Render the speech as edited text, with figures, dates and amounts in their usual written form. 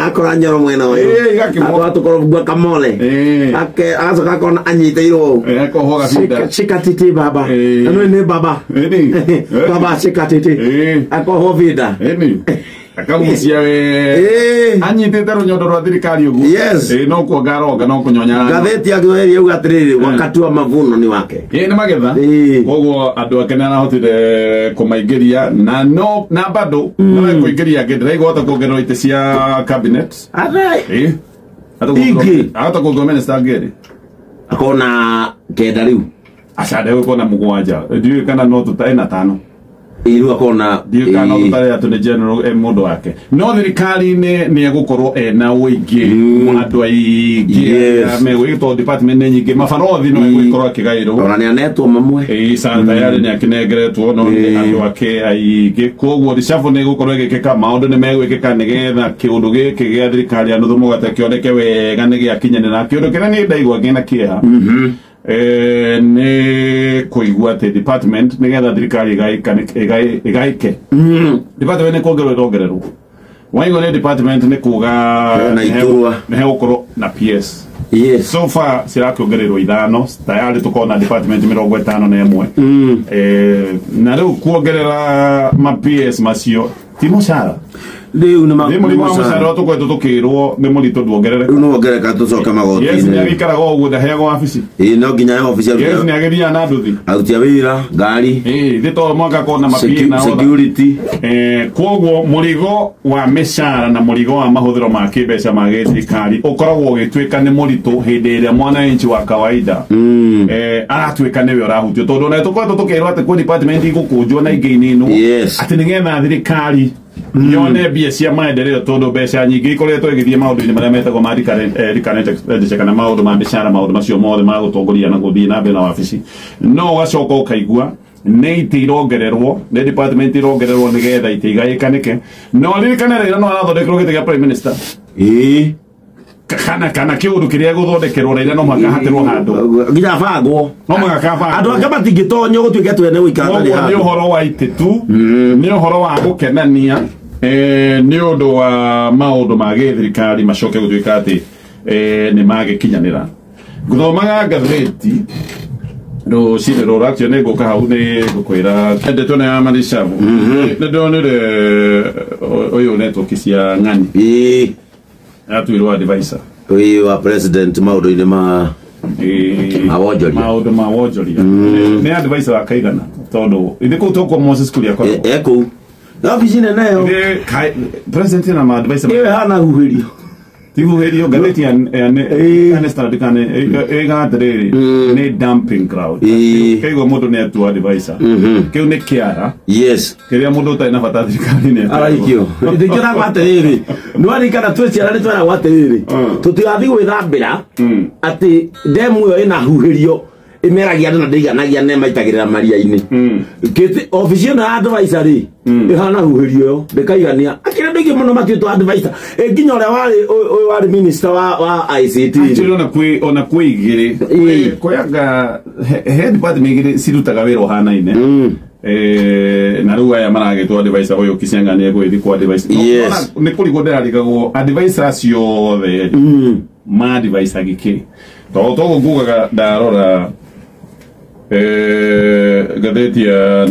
akora nyoro mwena uyu atukorwo kamole ake azoka kona anyiteirwo chikatiti baba ano ne baba baba chikatiti akoho vida akamucia we anyitete runyondo rwa thirikari ugu no kuongaronga no kunyonya gatheti yakiweria uga atiriri wakati wa mavuno ni wake ni magetha koguo andu ake na hotire kumaingiria na no na bado na kuingiria ngedra igota kuongerera ite cia cabinet athai ata kuongerera minister ngeri akona kenda riu acade we kona mugwanja ndiwe kana no tutai na tano iru akona diuka no tutare atune general mundu wake no thirikari ni egukorwo na uingi andu aingi megwito department nyingi mabarothi no egukorwo akigairwo ona ni anetwo mamwe santa yari ni akinengeretwo no ni andu ake aingi koguo rishafu ni egukorwo igikika maundu ni megwikika nigetha kiundu giki gia thirikari andu thumugate kioneke wega ni giakinyanira kiundu kira ni ndaigwa ngina kia ne kuigua ati department nigetha thirikari igaike department ni kuongererwo waigo ni department ni kuga ne hegukorwo na PS so far cirakiongererwo ithano tayari tukona department 51 na riu kuongerera ma PS macio ti mushara riu ni mushara tukwetu tukirwo ni murito ndwongerere riu no ongereka tucoka magoti yes ni agikaraga uguo ndaheagwo wabici no nginya ya ofisi yes ni ageria na nduthi arutia wira ngari thito mwaka kona mapia na security koguo murigo wa meshara na murigo wa mahuthiro ma kibeca ma githirikari ukoragwo ugitwika ni murito hindi ira mwananchi wa kawaida aratwika niwe urahutio tondu na tukwetu tukirwo ati ku department igukunjwo na ingiinino ati nigetha thirikari yone bia cia maendeleo tondu mbeca nyingi ikoretwo igithie maundu-ini maria metagwo ma recurrent expenditure kana maundu ma bicara maundu macio mothe ma gutongoria na guthii na mbere na wabici no ugacoka ukaigua nä itä irongererwo nä department irongererwo nä getha itä igaikanike no ririkane Raila no arathondekerwo gä tä gä a prime minister kana kä å ndå kä rä a gå thondekerwo Raila no makahaterwo handå nginya bangwo no magakabangwo andå angä matingä tonywo gå tuä ke twene gå ikara nä å horo wa itä tu nä å horo wa gå kenania nä å ndå wa maå ndå ma gä thirikari macoke gå tuä ka atä nä magä kinyanä ra ngå thomaga ngatheti rucini ruracio nä ngå ka hau nä ngå kwä ra endetwo nä amarishavu nä ndonire å yå network cia ng'ani atuirwo advisor wa president maundu-ini ma awonjoria maundu ma wonjoria nä advisor wa kaigana tondu ithe kå u tokwo Moses Kuria korwo kå u ofici nene yo president na ma advisor iwe hana huhirio tihuhirio ngatheti ya standard kana egatiriri ni dumping crowd kaigo mundu ni atu advisor kiu ni kiara kiria mundu utai na bata thirikari ni araikio ndikira gwatiriri nwari kana tweciara ni twara gwatiriri tutigathi gwithambira ati demu yo ina huhirio imeragia na ndiganagia ne maitagirira maria-ini kiti ofisi ino ya advisor ri ihana huhirio yo ndikaigania akire ndigi muno matwitwo advisor nginya ore wari minister wa ICT actually ona kwigire koyaga head department igire sirutaga wira uhanaine na riu aya maragitwo advisor uyu kicengania gwithi kwa advisor ni kurigo ndirarigagwo advisor ciothe ma advisor giki to ngugaga ndarora gatheti ya